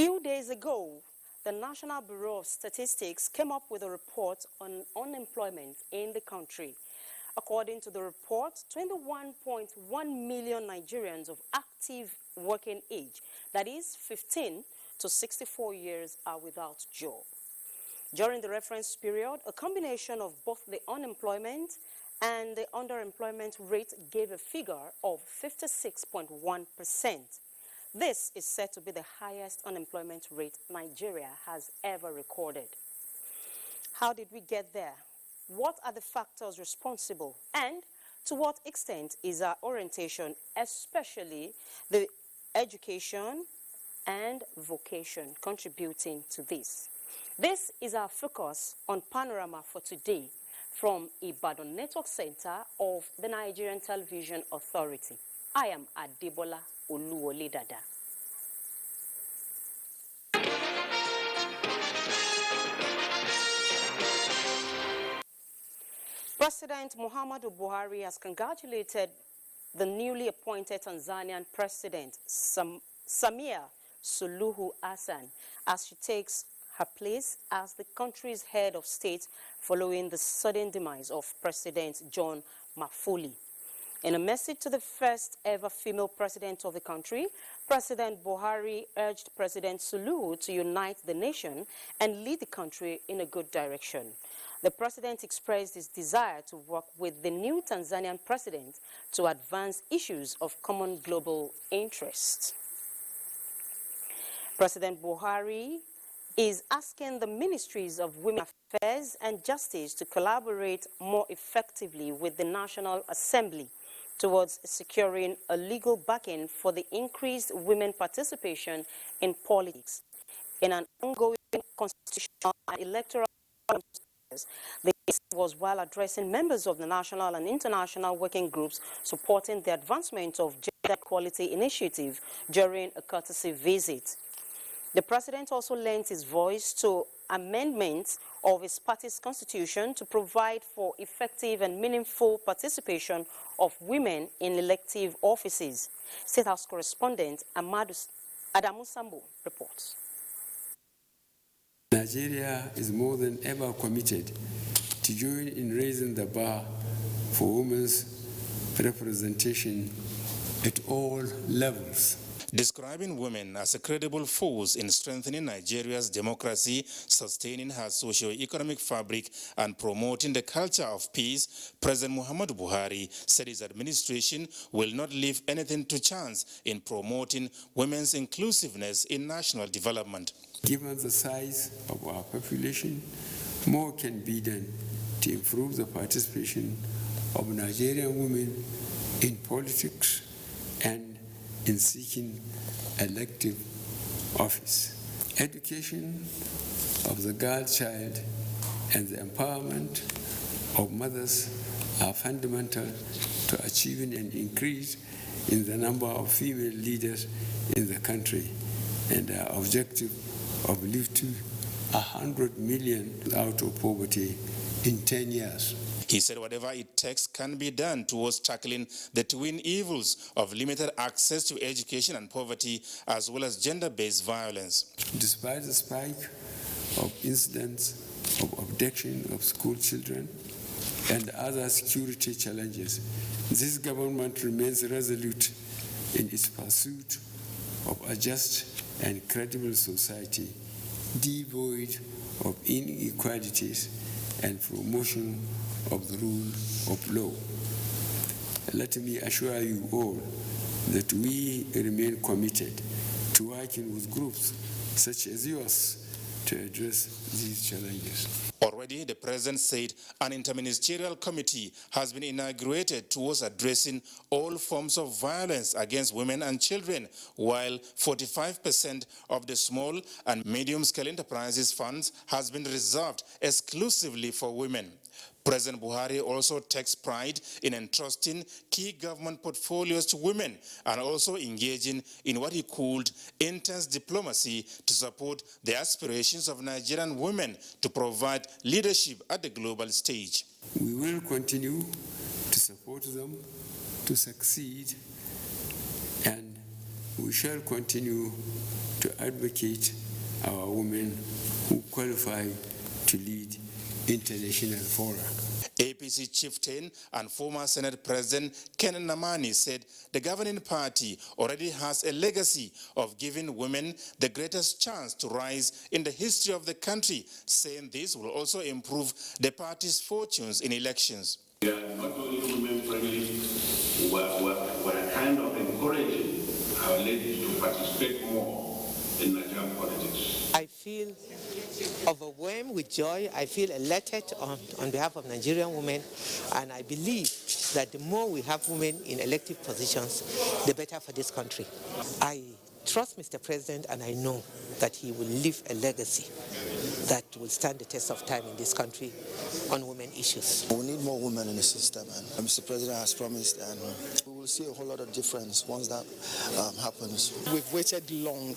Few days ago, the National Bureau of Statistics came up with a report on unemployment in the country. According to the report, 21.1 million Nigerians of active working age, that is 15 to 64 years, are without job. During the reference period, a combination of both the unemployment and the underemployment rate gave a figure of 56.1%. This is said to be the highest unemployment rate Nigeria has ever recorded. How did we get there? What are the factors responsible? And to what extent is our orientation, especially the education and vocation, contributing to this? This is our focus on Panorama for today from Ibadan Network Center of the Nigerian Television Authority. I am Adebola Oluwole-Dada. President Muhammadu Buhari has congratulated the newly appointed Tanzanian President Samia Suluhu Hassan as she takes her place as the country's head of state following the sudden demise of President John Magufuli. In a message to the first ever female president of the country, President Buhari urged President Suluhu to unite the nation and lead the country in a good direction. The president expressed his desire to work with the new Tanzanian president to advance issues of common global interest. President Buhari is asking the ministries of Women Affairs and Justice to collaborate more effectively with the National Assembly towards securing a legal backing for the increased women participation in politics. In an ongoing constitutional and electoral process, this was while addressing members of the national and international working groups supporting the advancement of gender equality initiative during a courtesy visit. The president also lent his voice to amendments of his party's constitution to provide for effective and meaningful participation of women in elective offices. State House correspondent Adamu Sambo reports. Nigeria is more than ever committed to join in raising the bar for women's representation at all levels. Describing women as a credible force in strengthening Nigeria's democracy, sustaining her socio-economic fabric, and promoting the culture of peace, President Muhammadu Buhari said his administration will not leave anything to chance in promoting women's inclusiveness in national development. Given the size of our population, more can be done to improve the participation of Nigerian women in politics and in seeking elective office. Education of the girl child and the empowerment of mothers are fundamental to achieving an increase in the number of female leaders in the country and our objective of lifting 100 million out of poverty in 10 years. He said whatever it takes can be done towards tackling the twin evils of limited access to education and poverty, as well as gender-based violence. Despite the spike of incidents of abduction of school children and other security challenges, this government remains resolute in its pursuit of a just and credible society, devoid of inequalities and promotion of the rule of law. Let me assure you all that we remain committed to working with groups such as yours to address these challenges. Already, the president said an interministerial committee has been inaugurated towards addressing all forms of violence against women and children, while 45% of the small and medium-scale enterprises funds has been reserved exclusively for women. President Buhari also takes pride in entrusting key government portfolios to women and also engaging in what he called intense diplomacy to support the aspirations of Nigerian women to provide leadership at the global stage. We will continue to support them to succeed and we shall continue to advocate our women who qualify to lead international fora. APC chieftain and former Senate President Ken Namani said the governing party already has a legacy of giving women the greatest chance to rise in the history of the country, saying this will also improve the party's fortunes in elections. We are not only women-friendly, we're kind of encouraging our ladies to participate more in Nigerian politics. I feel overwhelmed with joy. I feel elated on behalf of Nigerian women, and I believe that the more we have women in elective positions, the better for this country. I trust Mr. President, and I know that he will leave a legacy that will stand the test of time in this country on women issues. We need more women in the system, and Mr. President has promised, and we will see a whole lot of difference once that happens. We've waited long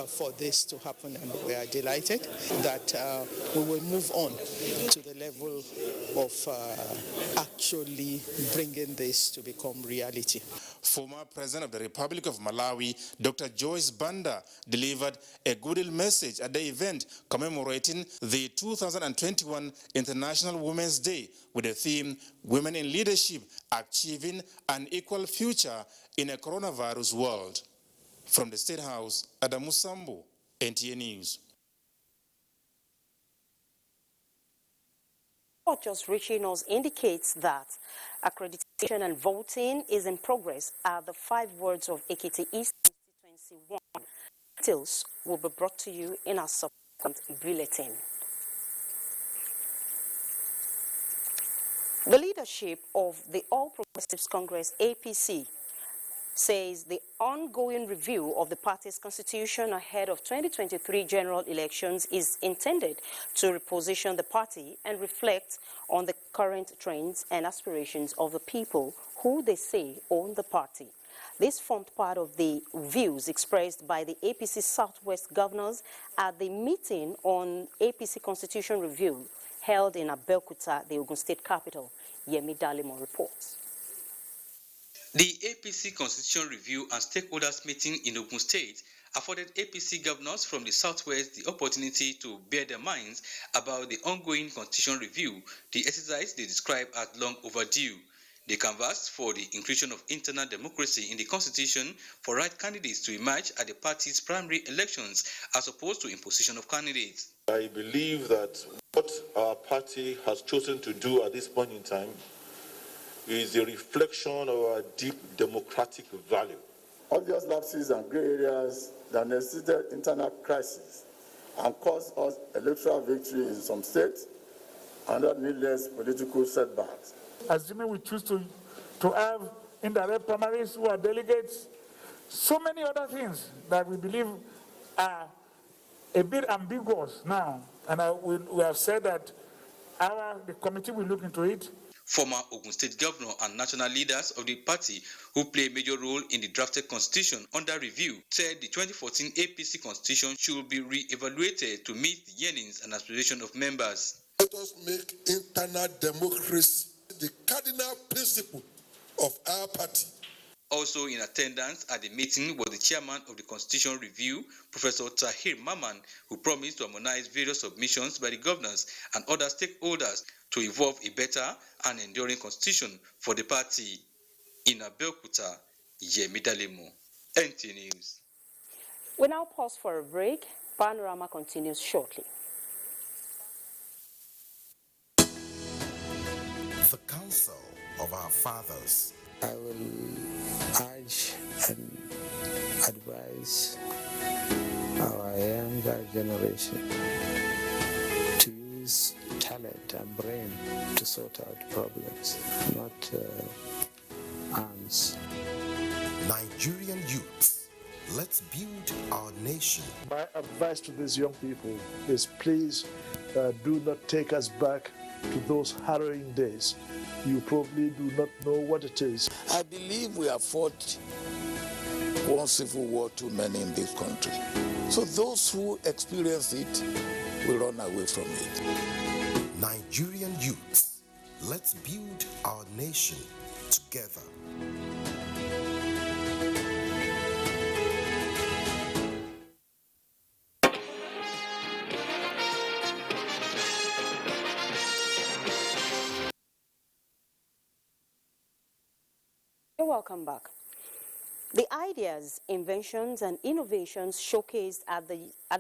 for this to happen, and we are delighted that we will move on to the level of actually bringing this to become reality. Former President of the Republic of Malawi, Dr. Joyce Banda, delivered a goodwill message at the event commemorating the 2021 International Women's Day with the theme, Women in Leadership, Achieving an Equal Future in a Coronavirus World. From the State House, Adamu Sambo, NTA News. What just reaching us indicates that accreditation and voting is in progress at the 5 wards of Ekiti East Constituency 1. Details will be brought to you in our subsequent bulletin. The leadership of the All Progressives Congress, APC, says the ongoing review of the party's constitution ahead of 2023 general elections is intended to reposition the party and reflect on the current trends and aspirations of the people who they say own the party. This formed part of the views expressed by the APC Southwest governors at the meeting on APC Constitution Review held in Abuja, the Ogun State capital. Yemi Dalimo reports. The APC Constitution Review and Stakeholders Meeting in Ogun State afforded APC governors from the Southwest the opportunity to bear their minds about the ongoing Constitution Review, the exercise they describe as long overdue. They canvassed for the inclusion of internal democracy in the Constitution for right candidates to emerge at the party's primary elections as opposed to imposition of candidates. I believe that what our party has chosen to do at this point in time is a reflection of our deep democratic value. Obvious lapses and grey areas that necessitated internal crisis and caused us electoral victory in some states and that needless political setbacks. Assuming we choose to have indirect primaries who are delegates, so many other things that we believe are a bit ambiguous now. And we have said that the committee will look into it. Former Ogun State Governor and national leaders of the party who play a major role in the drafted constitution under review said the 2014 APC constitution should be re-evaluated to meet the yearnings and aspirations of members. Let us make internal democracy the cardinal principle of our party. Also in attendance at the meeting was the chairman of the Constitution Review, Professor Tahir Maman, who promised to harmonize various submissions by the governors and other stakeholders to evolve a better and enduring constitution for the party. In Abuja, Yemi Dalemo, NTA News. We now pause for a break. Panorama continues shortly. The counsel of our fathers. I will urge and advise our younger generation to use talent and brain to sort out problems, not arms. Nigerian youths, let's build our nation. My advice to these young people is please do not take us back to those harrowing days. You probably do not know what it is. I believe we have fought one civil war too many in this country. So those who experience it will run away from it. Nigerian youths, let's build our nation together. Welcome back. The ideas, inventions, and innovations showcased at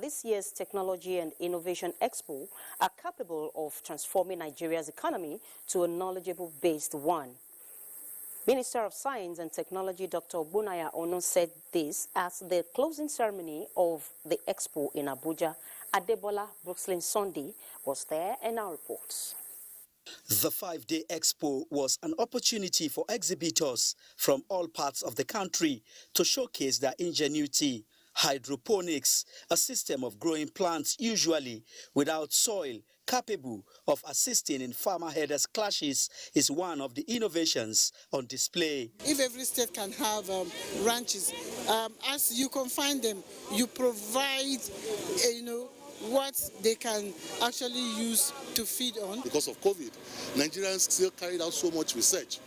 this year's Technology and Innovation Expo are capable of transforming Nigeria's economy to a knowledgeable-based one. Minister of Science and Technology Dr. Ogbonnaya Ono said this at the closing ceremony of the expo in Abuja. Adebola Brooklyn Sunday was there and now reports. The 5-day expo was an opportunity for exhibitors from all parts of the country to showcase their ingenuity. Hydroponics, a system of growing plants usually without soil, capable of assisting in farmer herders clashes, is one of the innovations on display. If every state can have ranches, as you confine them, you provide, what they can actually use to feed on. Because of COVID, Nigerians still carried out so much research.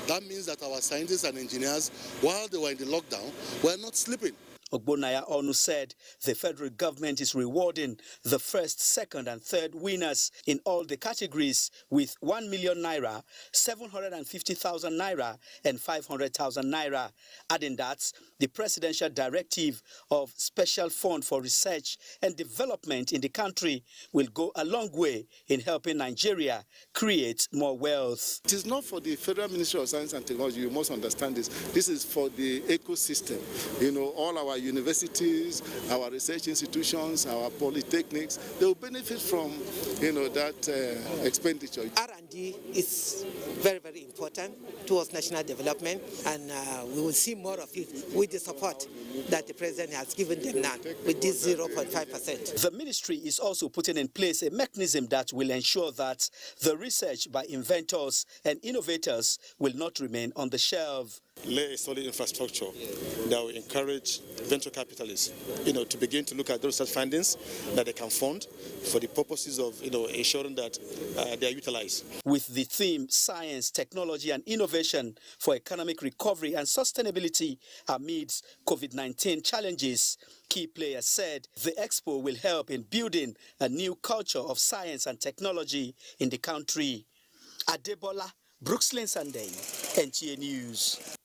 That means that our scientists and engineers, while they were in the lockdown, were not sleeping. Ogbonnaya Onu said the federal government is rewarding the first, second and third winners in all the categories with 1 million naira, 750,000 naira and 500,000 naira. Adding that the presidential directive of Special Fund for Research and Development in the country will go a long way in helping Nigeria create more wealth. It is not for the Federal Ministry of Science and Technology, you must understand this. This is for the ecosystem. All our universities, our research institutions, our polytechnics, they will benefit from, that expenditure. R&D is very, very important towards national development, and we will see more of it with the support that the president has given them now with this 0.5%. The ministry is also putting in place a mechanism that will ensure that the research by inventors and innovators will not remain on the shelf. Lay a solid infrastructure that will encourage venture capitalists, to begin to look at those such findings that they can fund for the purposes of, ensuring that they are utilized. With the theme Science, Technology and Innovation for Economic Recovery and Sustainability amidst COVID-19 challenges, key players said the expo will help in building a new culture of science and technology in the country. Adebola Brooklyn Sunday, NTA News.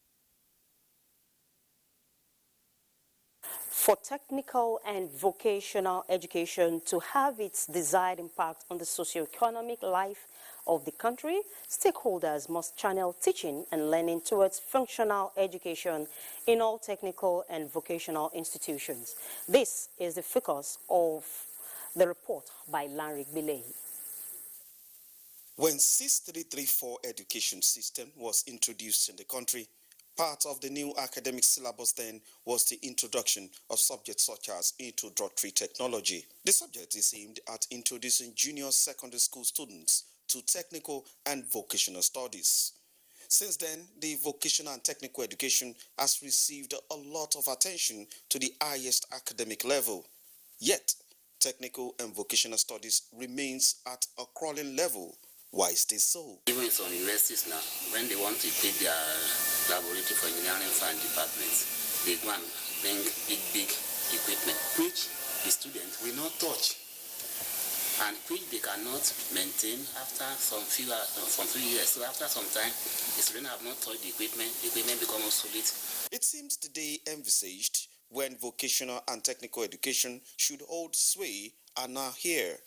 For technical and vocational education to have its desired impact on the socio-economic life of the country, stakeholders must channel teaching and learning towards functional education in all technical and vocational institutions. This is the focus of the report by Lanrick Bilei. When 6334 education system was introduced in the country, part of the new academic syllabus then was the introduction of subjects such as introductory technology. The subject is aimed at introducing junior secondary school students to technical and vocational studies. Since then, the vocational and technical education has received a lot of attention to the highest academic level. Yet, technical and vocational studies remains at a crawling level. Why is this so? Even some universities now, when they want to take their laboratory for engineering and departments, they go and bring big equipment, which the student will not touch, and which they cannot maintain after some few years. So after some time, the students have not touched the equipment becomes obsolete. It seems the day envisaged when vocational and technical education should hold sway are now here.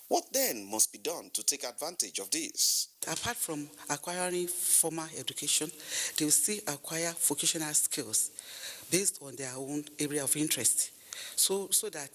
What then must be done to take advantage of this? Apart from acquiring formal education, they will still acquire vocational skills based on their own area of interest, so that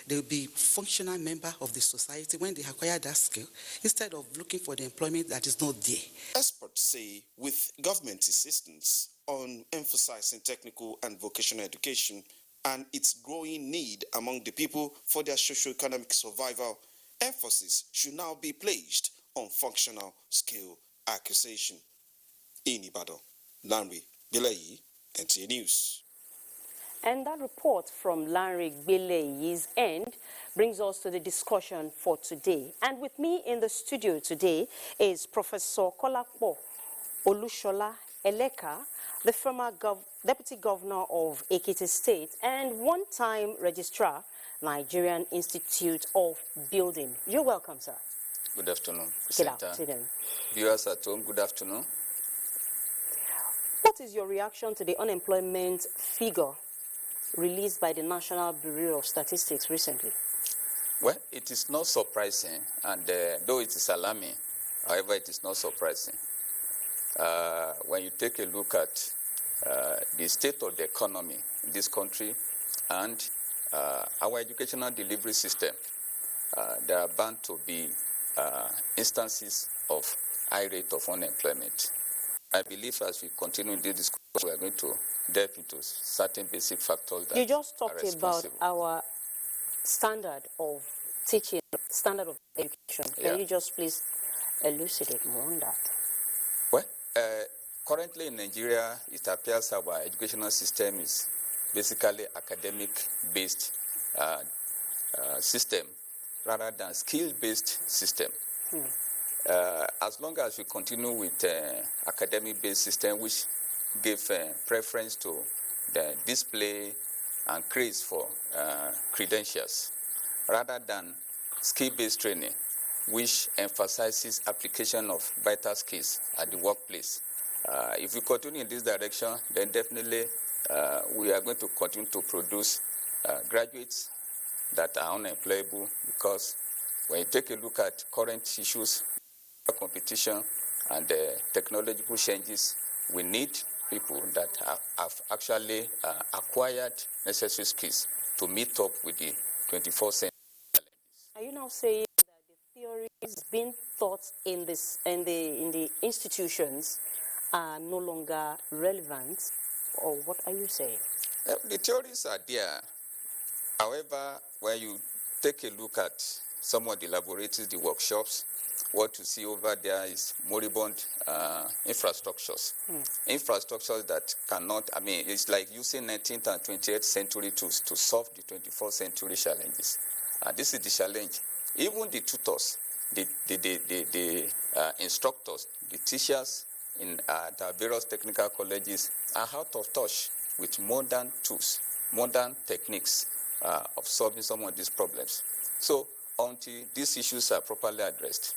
they will be functional member of the society when they acquire that skill, instead of looking for the employment that is not there. Experts say with government assistance on emphasizing technical and vocational education and its growing need among the people for their socio-economic survival, emphasis should now be placed on functional skill acquisition. In Ibadan, Lanrick Bilei, NTA News. And that report from Lanrick Bilei's end brings us to the discussion for today. And with me in the studio today is Professor Kolapo Olusola Eleka, the former Deputy Governor of Ekiti State and one-time Registrar, Nigerian Institute of Building. You're welcome, sir. Good afternoon, Good afternoon. Viewers at home, good afternoon. What what is your reaction to the unemployment figure released by the National Bureau of Statistics recently? Well, it is not surprising, and though it is alarming, however, it is not surprising. When you take a look at the state of the economy in this country and our educational delivery system, there are bound to be instances of high rate of unemployment. I believe as we continue in this discussion, we are going to delve into certain basic factors that you just are talked about responsible. our standard of teaching, standard of education. Can you just please elucidate more on that? Well, currently in Nigeria, it appears our educational system is basically academic-based system rather than skill-based system. As long as we continue with academic-based system, which give preference to the display and craze for credentials, rather than skill-based training, which emphasizes application of vital skills at the workplace. If we continue in this direction, then definitely we are going to continue to produce graduates that are unemployable, because when you take a look at current issues, competition and technological changes, we need people that have actually acquired necessary skills to meet up with the 24th century. Are you now saying that the theories being taught in the institutions are no longer relevant, or what are you saying? The theories are there. However, when you take a look at some of the laboratories, the workshops, what you see over there is moribund infrastructures. Infrastructures that cannot, it's like using 19th and 20th century tools to solve the 21st century challenges. This is the challenge. Even the tutors, the instructors, the teachers in the various technical colleges are out of touch with modern tools, modern techniques of solving some of these problems. So until these issues are properly addressed,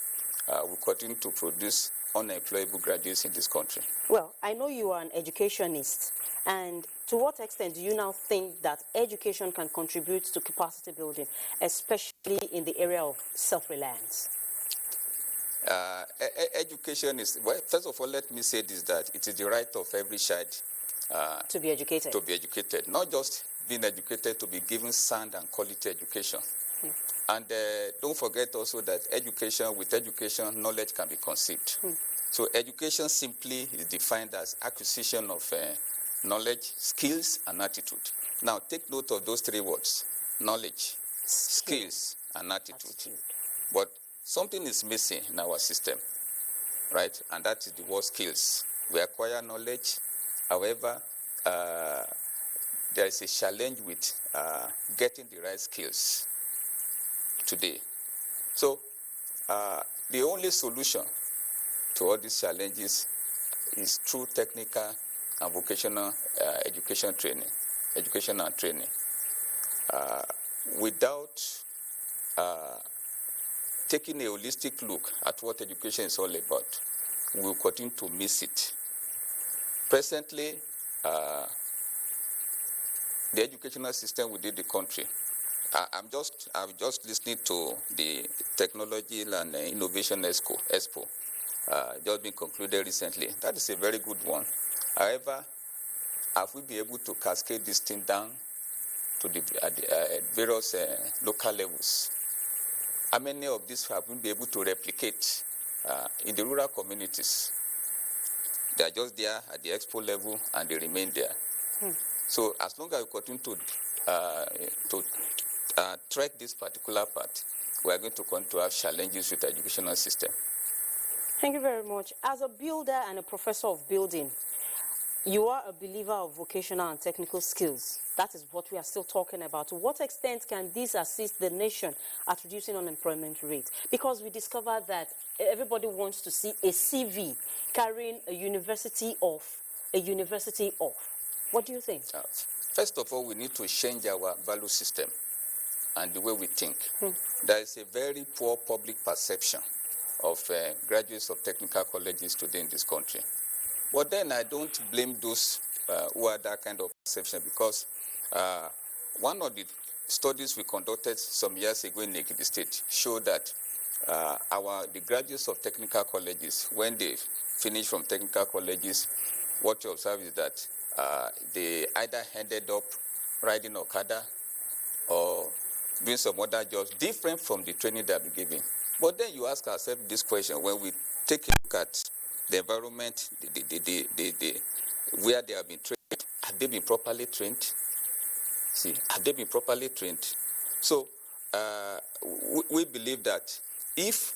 we continue to produce unemployable graduates in this country. Well, I know you are an educationist, and to what extent do you now think that education can contribute to capacity building, especially in the area of self-reliance? Education is, well, first of all, let me say this, that it is the right of every child to be educated. To be educated, not just being educated, to be given sound and quality education. And don't forget also that with education, knowledge can be conceived. So education simply is defined as acquisition of knowledge, skills, and attitude. Now take note of those three words: knowledge, skills, and attitude. But something is missing in our system, right? And that is the word skills. We acquire knowledge. However, there is a challenge with getting the right skills today. So the only solution to all these challenges is through technical and vocational education and training. Without taking a holistic look at what education is all about, we will continue to miss it. Presently, the educational system within the country, I'm just listening to the Technology and Innovation Expo, just been concluded recently. That is a very good one. However, have we been able to cascade this thing down to the various local levels? How many of these have we been able to replicate in the rural communities? They are just there at the expo level and they remain there. So as long as we continue to track this particular part, we are going to continue to have challenges with the educational system. Thank you very much. As a builder and a professor of building, you are a believer of vocational and technical skills. That is what we are still talking about. To what extent can this assist the nation at reducing unemployment rate? Because we discovered that everybody wants to see a CV carrying a university off. What do you think? First of all, we need to change our value system and the way we think. There is a very poor public perception of graduates of technical colleges today in this country. But then I don't blame those who are that kind of perception, because one of the studies we conducted some years ago in Ekiti State showed that the graduates of technical colleges, when they finish from technical colleges, what you observe is that they either ended up riding Okada or doing some other jobs different from the training they have been given. But then you ask ourselves this question: when we take a look at the environment, where they have been trained, have they been properly trained? See, have they been properly trained? So we believe that if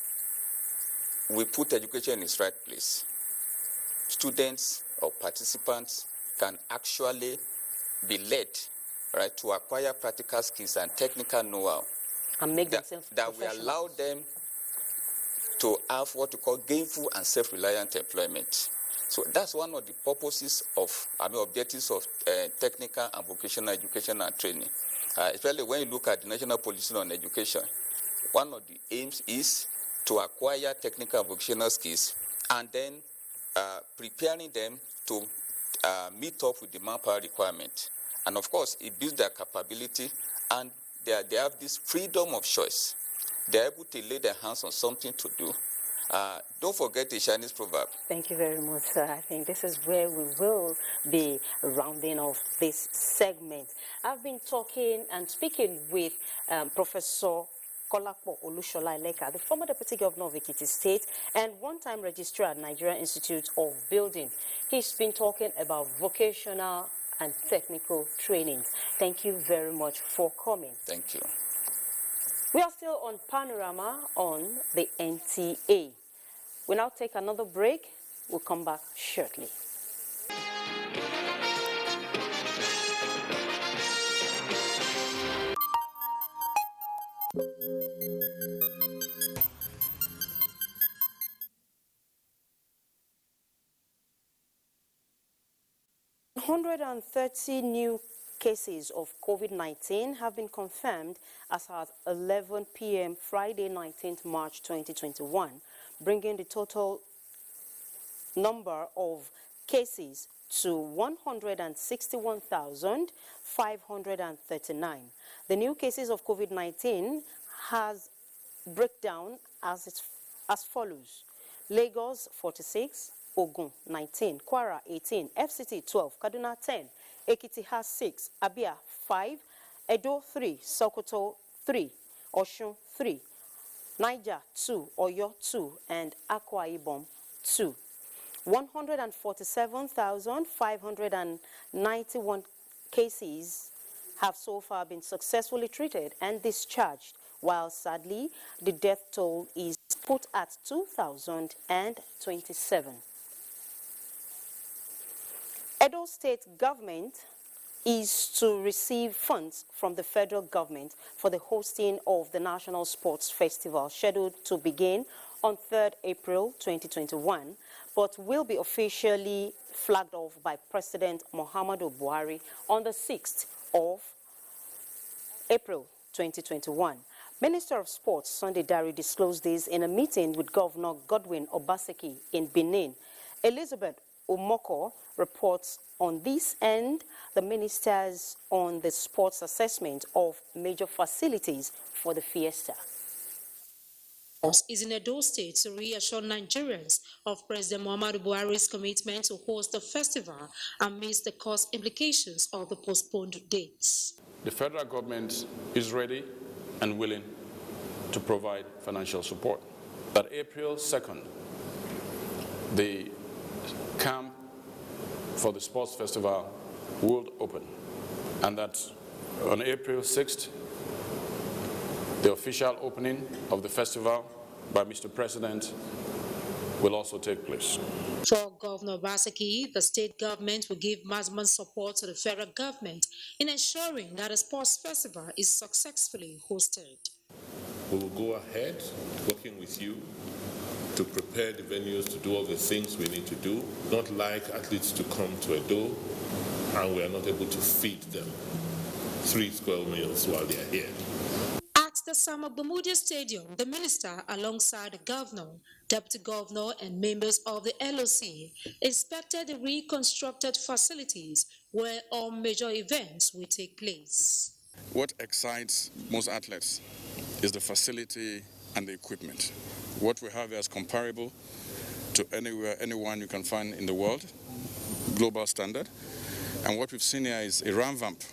we put education in its right place, students or participants can actually be led, right, to acquire practical skills and technical know-how, and make themselves that we allow them to have what we call gainful and self-reliant employment. So that's one of the purposes of, objectives of technical and vocational education and training. Especially when you look at the National Policy on Education, one of the aims is to acquire technical and vocational skills and then preparing them to meet up with the manpower requirement. And of course, it builds their capability, and they have this freedom of choice. They're able to lay their hands on something to do. Don't forget the Chinese proverb. Thank you very much, sir. I think this is where we will be rounding off this segment. I've been talking and speaking with Professor Kolapo Olusola, the former Deputy Governor of Ekiti State and one-time Registrar at Nigerian Institute of Building. He's been talking about vocational and technical training. Thank you very much for coming. Thank you. We are still on Panorama on the NTA. We now take another break. We'll come back shortly. One 130 new cases of COVID-19 have been confirmed as at 11 p.m. Friday, 19th March 2021, bringing the total number of cases to 161,539. The new cases of COVID-19 has breakdown as follows: Lagos 46, Ogun 19, Kwara 18, FCT 12, Kaduna 10, Ekiti has 6, Abia 5, Edo 3, Sokoto 3, Osun 3, Niger 2, Oyo 2, and Akwa Ibom 2. 147,591 cases have so far been successfully treated and discharged, while sadly the death toll is put at 2,027. Edo State government is to receive funds from the federal government for the hosting of the National Sports Festival, scheduled to begin on 3rd April 2021, but will be officially flagged off by President Muhammadu Buhari on the 6th of April 2021. Minister of Sports Sunday Dare disclosed this in a meeting with Governor Godwin Obaseki in Benin. Elizabeth Omoko reports on this, and the ministers on the sports assessment of major facilities for the fiesta. Is in Edo State to reassure Nigerians of President Muhammadu Buhari's commitment to host the festival amidst the cost implications of the postponed dates. The federal government is ready and willing to provide financial support. That April 2nd, the camp for the sports festival will open, and that on April 6th, the official opening of the festival by Mr. President will also take place. For Governor Obaseki, the state government will give maximum support to the federal government in ensuring that a sports festival is successfully hosted. We will go ahead working with you to prepare the venues to do all the things we need to do, not like athletes to come to Edo and we are not able to feed them 3 square meals while they are here. At the Sam Agbomudia Stadium, the minister, alongside the governor, deputy governor, and members of the LOC, inspected the reconstructed facilities where all major events will take place. What excites most athletes is the facility and the equipment. What we have is comparable to anyone you can find in the world, global standard. And what we've seen here is a revamp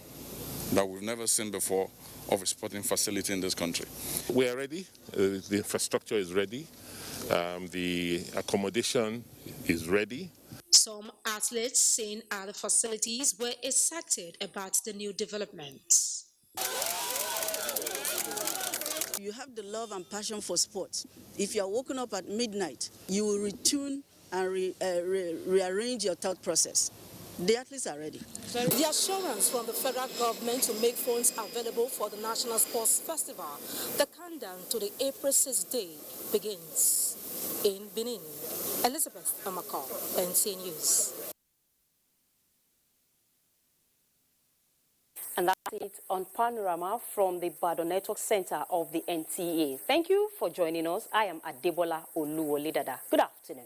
that we've never seen before of a sporting facility in this country. We are ready. The infrastructure is ready. The accommodation is ready. Some athletes seen at the facilities were excited about the new developments. You have the love and passion for sports. If you are woken up at midnight, you will retune and rearrange your thought process. The athletes are ready. The assurance from the federal government to make funds available for the National Sports Festival, the countdown to the April 6th day begins. In Benin, Elizabeth Amaka, NTA News. And that's it on Panorama from the Badon Network Center of the NTA. Thank you for joining us. I am Adebola Oluwolidada. Good afternoon.